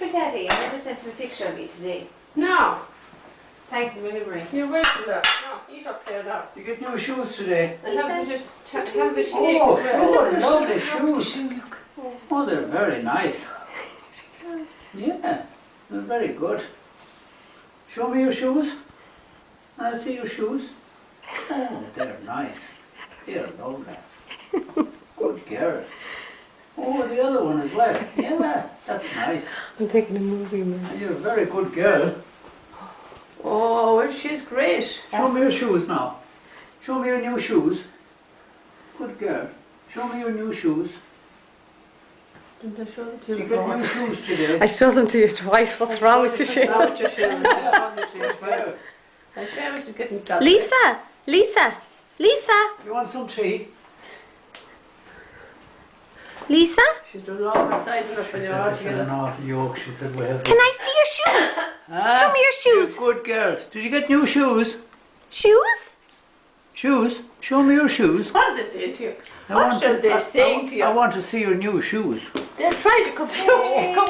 for Daddy. I never sent him a picture of you today. No. Thanks a million, Marie. You're welcome there. No, eat up there now. You get new shoes today. And have a bit of cake Oh, as well. sure, lovely shoes. Oh, they're very nice. Yeah, they're very good. Show me your shoes. I see your shoes. Oh, they're nice. They're lovely. Good girl. Oh, the other one as well. Yeah, that's nice. I'm taking a movie, man. You're a very good girl. Oh, well, she's great. Show me your shoes now. Show me your new shoes. Good girl. Show me your new shoes. Didn't I show them to You you get new before? shoes today. I showed them to you twice. What's wrong with you, What's Shane? wrong with you, Shane? And Seamus is getting done. Lisa! Lisa! Lisa! You want some tea? Lisa? She's doing all her size enough when you're all This is an together. awful yoke. She said, well. Can I see your shoes? Show me your shoes. You're a good girl. Did you get new shoes? Shoes? Shoes? Show me your shoes. What are they saying to you? I What want should they I- saying to you? I want to see your new shoes. They're trying to confuse you. Come